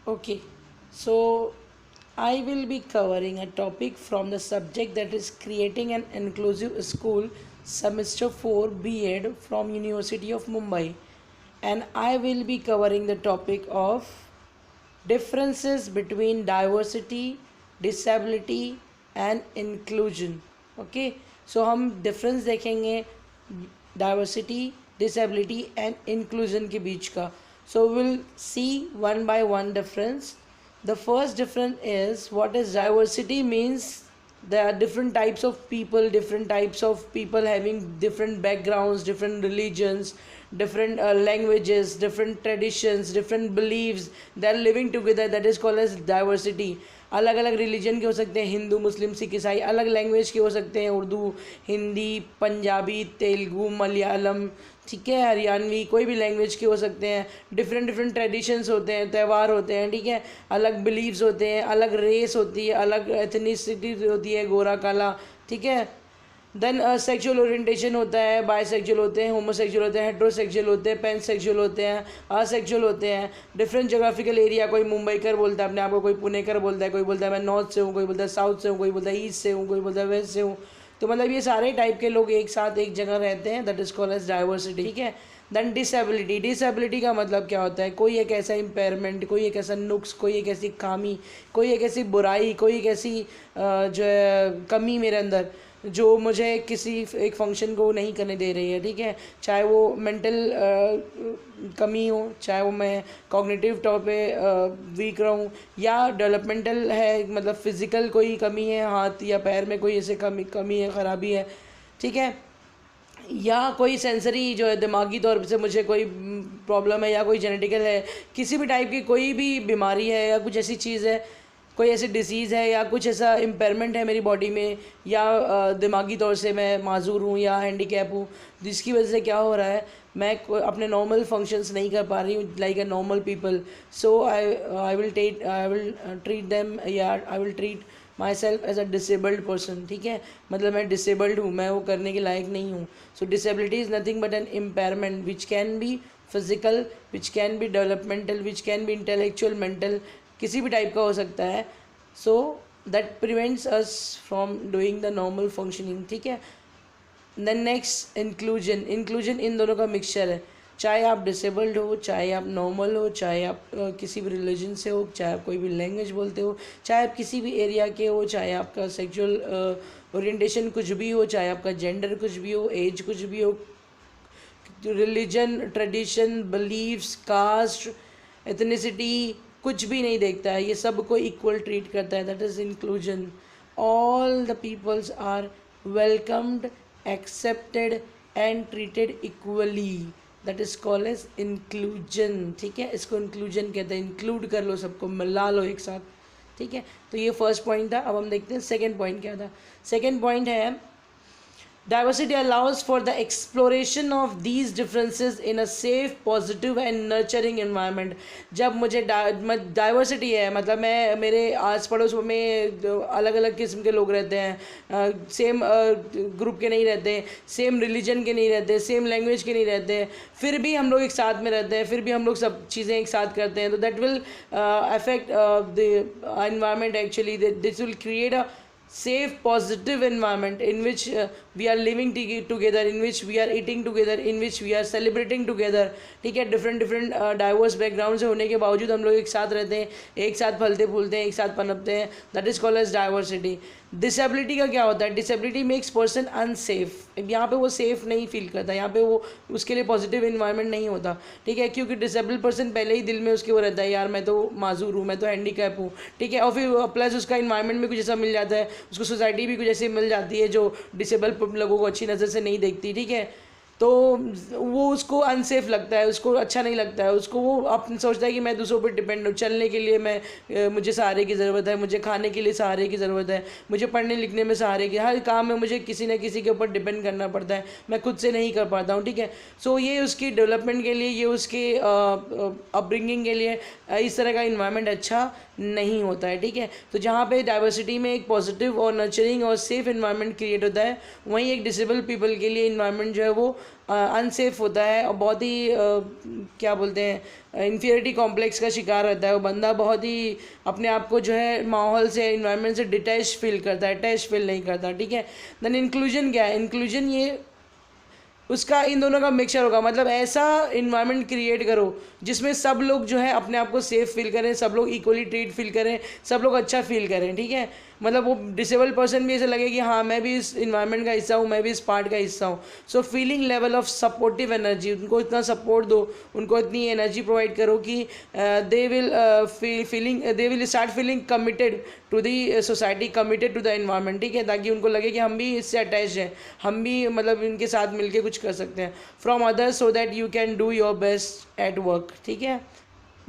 Okay, so I will be covering a topic from the subject that is creating an inclusive school semester 4 B.Ed from University of Mumbai, and I will be covering the topic of differences between diversity, disability and inclusion. Okay, so हम difference देखेंगे diversity, disability and inclusion के बीच का. So we'll see one by one difference. The first difference is what is diversity means. There are different types of people having different backgrounds, different religions, different languages, different traditions, different beliefs. They are living together. That is called as diversity. अलग अलग religion के हो सकते हैं, हिंदू मुस्लिम सिख ईसाई. अलग language के हो सकते हैं, उर्दू हिंदी पंजाबी तेलुगु मलयालम, ठीक है, हरियाणवी, कोई भी लैंग्वेज के हो सकते हैं. डिफरेंट डिफरेंट ट्रेडिशंस होते हैं, त्यौहार होते हैं, ठीक है. अलग बिलीव्स होते हैं, अलग रेस होती है, अलग एथनिसिटी होती है, गोरा काला, ठीक है. देन सेक्सुअल ओरिएंटेशन होता है, बायसेक्सुअल होते हैं, होमोसेक्सुअल होते हैं, हेट्रोसेक्सुअल होते हैं, पेनसेक्सुअल होते हैं, असेक्सुअल होते हैं. डिफरेंट जोग्राफिकल एरिया, कोई मुंबई कर बोलता है अपने आप को, कोई पुणेकर बोलता है, कोई बोलता है मैं नॉर्थ से हूँ, कोई बोलता है साउथ से हूँ, कोई बोलता है ईस्ट से हूँ, कोई बोलता है वेस्ट से हूँ. तो मतलब ये सारे टाइप के लोग एक साथ एक जगह रहते हैं. That is called as diversity, ठीक है. Then disability. डिसेबिलिटी का मतलब क्या होता है? कोई एक ऐसा इम्पेयरमेंट, कोई एक ऐसा नुक्स, कोई एक ऐसी खामी, कोई एक ऐसी बुराई, कोई एक ऐसी जो है कमी मेरे अंदर जो मुझे किसी एक फंक्शन को नहीं करने दे रही है, ठीक है. चाहे वो मेंटल कमी हो, चाहे वो मैं कॉग्निटिव तौर पे वीक रहूँ, या डेवलपमेंटल है, मतलब फिज़िकल कोई कमी है, हाथ या पैर में कोई ऐसे कमी है, ख़राबी है, ठीक है. या कोई सेंसरी जो है दिमागी तौर से मुझे कोई प्रॉब्लम है, या कोई जेनेटिकल है, किसी भी टाइप की कोई भी बीमारी है, या कुछ ऐसी चीज़ है, कोई ऐसी डिसीज़ है, या कुछ ऐसा इम्पेयरमेंट है मेरी बॉडी में, या दिमागी तौर से मैं माजूर हूँ या हैंडीकैप हूँ, जिसकी वजह से क्या हो रहा है, मैं अपने नॉर्मल फंक्शंस नहीं कर पा रही हूँ like a normal people. So I will treat them, या I will treat my self as a disabled person, ठीक है. मतलब मैं डिसेबल्ड हूँ, मैं वो करने के लायक नहीं हूँ. So disability is nothing but an impairment which can be physical, which can be developmental, which can be intellectual, mental, किसी भी टाइप का हो सकता है. So that prevents us from doing the normal functioning, ठीक है. Then next inclusion. इंक्लूजन इन दोनों का मिक्सचर है. चाहे आप डिसेबल्ड हो, चाहे आप नॉर्मल हो, चाहे आप किसी भी रिलीजन से हो, चाहे आप कोई भी लैंग्वेज बोलते हो, चाहे आप किसी भी एरिया के हो, चाहे आपका सेक्सुअल ओरिएंटेशन कुछ भी हो, चाहे आपका जेंडर कुछ भी हो, एज कुछ भी हो, religion, tradition, beliefs, caste, ethnicity कुछ भी नहीं देखता है. ये सबको इक्वल ट्रीट करता है. That is inclusion. All the peoples are welcomed, accepted and treated equally. That is called as inclusion, ठीक है. इसको इंक्लूजन कहते हैं. इंक्लूड कर लो, सबको मिला लो एक साथ, ठीक है. तो ये फर्स्ट पॉइंट था. अब हम देखते हैं सेकेंड पॉइंट क्या था. सेकेंड पॉइंट है diversity allows for the exploration of these differences in a safe, positive and nurturing environment. जब मुझे डाइवर्सिटी है, मतलब मैं मेरे आस पड़ोस में अलग अलग किस्म के लोग रहते हैं, सेम ग्रुप के नहीं रहते, सेम रिलीजन के नहीं रहते, सेम लैंग्वेज के नहीं रहते, फिर भी हम लोग एक साथ में रहते हैं, फिर भी हम लोग सब चीज़ें एक साथ करते हैं. तो that will affect the environment. Actually this will create a safe positive environment in which we are living together, in which we are eating together, in which we are celebrating together, ठीक है. Different different diverse background से होने के बावजूद हम लोग एक साथ रहते हैं, एक साथ फलते फूलते हैं, एक साथ पनपते हैं. That is called as diversity. Disability का क्या होता है? Disability makes person unsafe. यहाँ पे वो सेफ नहीं फील करता, यहाँ पे वो उसके लिए पॉजिटिव इन्वायरमेंट नहीं होता, ठीक है. क्योंकि डिसेबल्ड पर्सन पहले ही दिल में उसके वो रहता है, यार मैं तो माजूर हूँ, मैं तो हैंडीकैप हूँ, ठीक है. और फिर प्लस उसका इन्वायरमेंट भी कुछ ऐसा मिल जाता है, उसको सोसाइटी भी कुछ ऐसी मिल जाती है जो डिसेबल लोगों को अच्छी नज़र से नहीं देखती, ठीक है. तो वो उसको अनसेफ लगता है, उसको अच्छा नहीं लगता है, उसको वो अपने सोचता है कि मैं दूसरों पर डिपेंड हूँ. चलने के लिए मुझे सहारे की ज़रूरत है, मुझे खाने के लिए सहारे की ज़रूरत है, मुझे पढ़ने लिखने में सहारे की, हर काम में मुझे किसी न किसी के ऊपर डिपेंड करना पड़ता है, मैं खुद से नहीं कर पाता हूँ, ठीक है. सो ये उसकी डेवलपमेंट के लिए, ये उसके अपब्रिंगिंग के लिए इस तरह का इन्वायरमेंट अच्छा नहीं होता है, ठीक है. तो जहाँ पे डाइवर्सिटी में एक पॉजिटिव और नर्चरिंग और सेफ इन्वायरमेंट क्रिएट होता है, वहीं एक डिसेबल पीपल के लिए इन्वायरमेंट जो है वो अनसेफ होता है और बहुत ही क्या बोलते हैं इन्फीरियरिटी कॉम्प्लेक्स का शिकार रहता है। वो बंदा बहुत ही अपने आप को जो है माहौल से, इन्वायरमेंट से डिटैच फील करता है, अटैच फील नहीं करता, ठीक है। देन इंक्लूजन क्या है? इंक्लूजन ये उसका इन दोनों का मिक्सचर होगा, मतलब ऐसा इन्वायरमेंट क्रिएट करो जिसमें सब लोग जो है अपने आप को सेफ फील करें, सब लोग इक्वली ट्रीट फील करें, सब लोग अच्छा फील करें, ठीक है। मतलब वो डिसेबल पर्सन भी ऐसे लगे कि हाँ मैं भी इस इन्वायरमेंट का हिस्सा हूँ, मैं भी इस पार्ट का हिस्सा हूँ। So feeling level of supportive energy, उनको इतना सपोर्ट दो, उनको इतनी एनर्जी प्रोवाइड करो कि they will start feeling committed to the society, committed to the environment, ठीक है, ताकि उनको लगे कि हम भी इससे अटैच हैं, हम भी मतलब इनके साथ मिलके कुछ कर सकते हैं from others, so that you can do your best at work, ठीक है।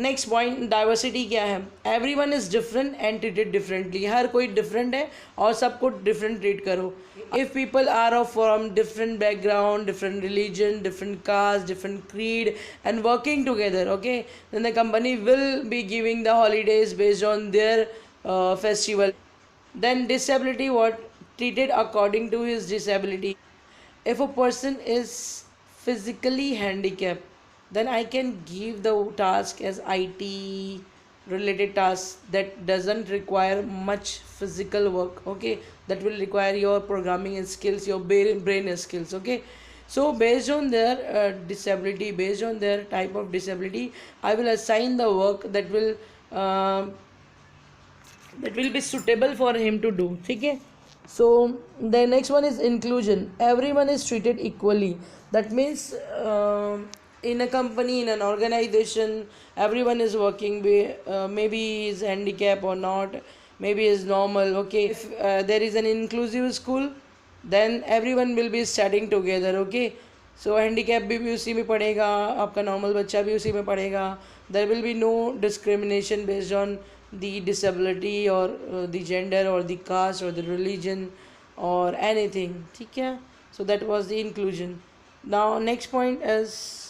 नेक्स्ट पॉइंट, डाइवर्सिटी क्या है? Everyone is different and treated differently, हर कोई डिफरेंट है और सबको डिफरेंट ट्रीट करो। If people are of from different background, different religion, different caste, different creed and working together, okay, then the company will be giving the holidays based on their festival. Then disability, what? Treated according to his disability. If a person is physically handicapped, then I can give the task as IT related tasks that doesn't require much physical work, okay, that will require your programming skills, your brain skills, okay. So based on their disability, based on their type of disability, I will assign the work uh, that will be suitable for him to do, ठीक है। So the next one is inclusion. Everyone is treated equally. That means in a company, in an organization, everyone is working maybe he is handicapped or not, maybe is normal, okay. If there is an inclusive school, then everyone will be studying together, okay. So handicap भी उसी में पढ़ेगा, आपका normal बच्चा भी उसी में पढ़ेगा. There will be no discrimination based on the disability or the gender or the caste or the religion or anything, ठीक है. So that was the inclusion. Now next point is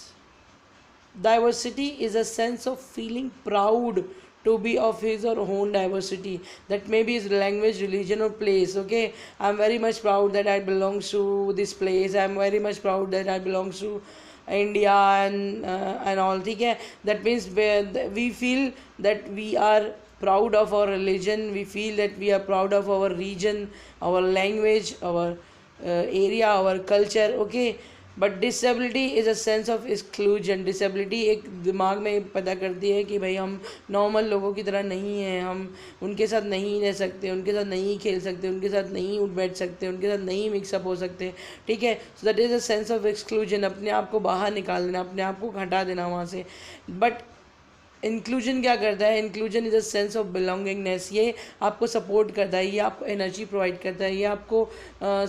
diversity is a sense of feeling proud to be of his or own diversity. That may be his language, religion or place, okay. I'm very much proud that I belong to this place. I'm very much proud that I belong to India and all, ठीक है. That means we feel that we are proud of our religion, we feel that we are proud of our region, our language, our area, our culture, okay. But disability is a sense of exclusion. Disability एक दिमाग में पैदा करती है कि भाई हम normal लोगों की तरह नहीं हैं, हम उनके साथ नहीं रह सकते, उनके साथ नहीं खेल सकते, उनके साथ नहीं उठ बैठ सकते, उनके साथ नहीं मिक्सअप हो सकते, ठीक है. So that is a sense of exclusion. अपने आप को बाहर निकाल देना, अपने आप को हटा देना वहाँ से. बट इंक्लूजन क्या करता है? Inclusion is a sense of belongingness. ये आपको सपोर्ट करता है, ये आपको एनर्जी प्रोवाइड करता है, ये आपको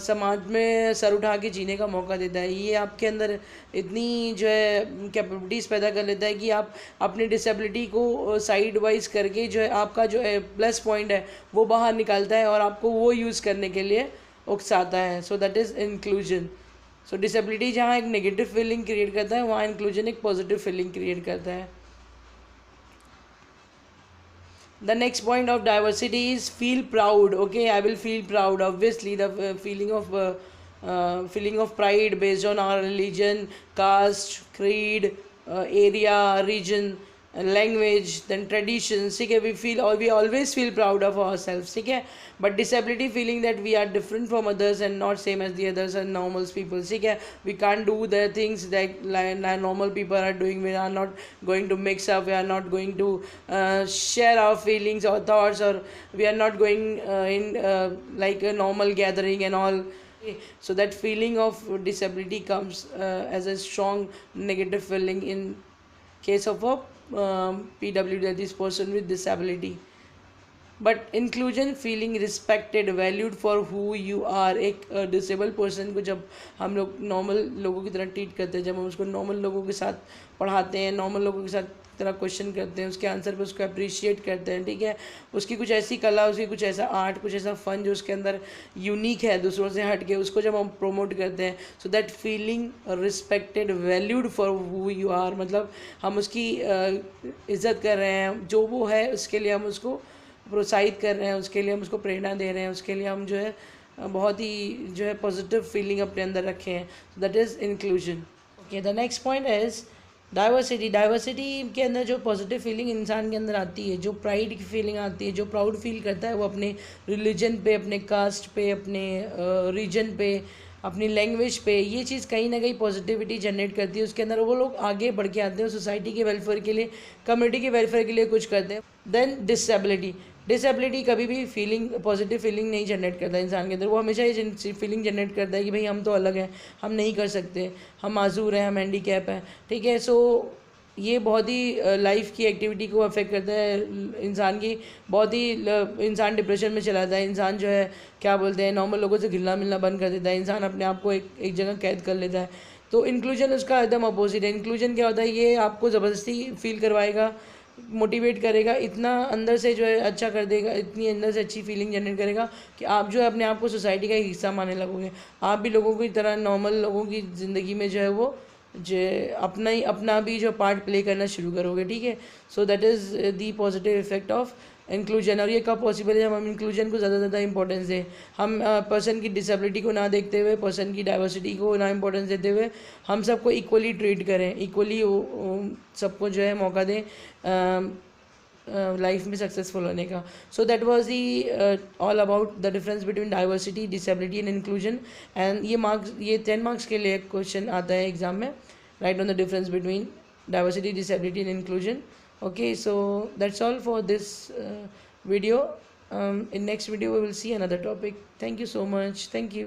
समाज में सर उठा के जीने का मौका देता है. ये आपके अंदर इतनी जो है कैपेबिलिटीज़ पैदा कर लेता है कि आप अपनी डिसेबिलिटी को साइड वाइज करके जो है आपका जो है प्लस पॉइंट है वो बाहर निकालता है और आपको वो यूज़ करने के लिए उकसाता है. So that is inclusion. So disability जहाँ एक नेगेटिव फीलिंग क्रिएट करता है, वहाँ इंक्लूजन एक पॉजिटिव फीलिंग क्रिएट करता है. The next point of diversity is feel proud. Okay, I will feel proud. Obviously, the feeling of pride based on our religion, caste, creed, area, region, language, then traditions. ठीक है, we always feel proud of ourselves. ठीक है, but disability feeling that we are different from others and not same as the others and normal people. ठीक है, we can't do the things that like normal people are doing. We are not going to mix up. We are not going to share our feelings or thoughts, or we are not going in like a normal gathering and all. So that feeling of disability comes as a strong negative feeling in case of a PW, that is person with disability. But inclusion feeling respected, valued for who you are. एक disable person को जब हम लोग normal लोगों की तरह treat करते हैं, जब हम उसको नॉर्मल लोगों के साथ पढ़ाते हैं, नॉर्मल लोगों के साथ तरह क्वेश्चन करते हैं, उसके आंसर पे उसको अप्रिशिएट करते हैं, ठीक है. उसकी कुछ ऐसी कला, उसकी कुछ ऐसा आर्ट, कुछ ऐसा फन जो उसके अंदर यूनिक है दूसरों से हट के, उसको जब हम प्रोमोट करते हैं, so that feeling respected, valued for who you are. मतलब हम उसकी इज़्ज़त कर रहे हैं, जो वो है उसके लिए हम उसको प्रोत्साहित कर रहे हैं, उसके लिए हम उसको प्रेरणा दे रहे हैं, उसके लिए हम जो है बहुत ही जो है पॉजिटिव फीलिंग अपने अंदर रखे हैं, that is inclusion. Okay, the next point is diversity. Diversity के अंदर जो पॉजिटिव फीलिंग इंसान के अंदर आती है, जो प्राइड की फीलिंग आती है, जो प्राउड फील करता है वो अपने रिलीजन पे, अपने कास्ट पे, अपने रीजन पे, अपनी लैंग्वेज पे, ये चीज़ कहीं ना कहीं पॉजिटिविटी जनरेट करती है उसके अंदर। वो लोग आगे बढ़ के आते हैं, सोसाइटी के वेलफेयर के लिए, कम्युनिटी के वेलफेयर के लिए कुछ करते हैं। Then disability. डिसेबिलिटी कभी भी फीलिंग, पॉजिटिव फीलिंग नहीं जनरेट करता इंसान के अंदर। वो हमेशा ये फीलिंग जनरेट करता है कि भाई हम तो अलग हैं, हम नहीं कर सकते, हम माजूर हैं, हम हैंडीकैप हैं, ठीक है। सो ये बहुत ही लाइफ की एक्टिविटी को अफेक्ट करता है इंसान की, बहुत ही इंसान डिप्रेशन में चला जाता है, इंसान जो है क्या बोलते हैं नॉर्मल लोगों से घिलना मिलना बंद कर देता है, इंसान अपने आप को एक जगह कैद कर लेता है। तो इंक्लूजन उसका एकदम अपोजिट है। इंक्लूजन क्या होता है, ये आपको ज़बरदस्ती फील करवाएगा, मोटिवेट करेगा, इतना अंदर से जो है अच्छा कर देगा, इतनी अंदर से अच्छी फीलिंग जनरेट करेगा कि आप जो है अपने आप को सोसाइटी का एक हिस्सा मानने लगोगे। आप भी लोगों की तरह, नॉर्मल लोगों की ज़िंदगी में जो है वो जो अपना भी जो पार्ट प्ले करना शुरू करोगे, ठीक है। So that is the positive effect of inclusion. और ये कब पॉसिबल है, जब हम इंक्लूजन को ज़्यादा से ज़्यादा इंपॉर्टेंस दें, हम पर्सन की डिसेबिलिटी को ना देखते हुए, पर्सन की डाइवर्सिटी को ना इंपॉर्टेंस देते हुए, हम सबको इक्वली ट्रीट करें, इक्वली सबको जो है मौका दें लाइफ में सक्सेसफुल होने का। So that was the all about the difference between diversity, disability and inclusion. And ये 10 मार्क्स के लिए क्वेश्चन आता है एग्जाम में, right on the difference between diversity, disability and inclusion. Okay, so that's all for this video. In next video we will see another topic. Thank you so much. Thank you.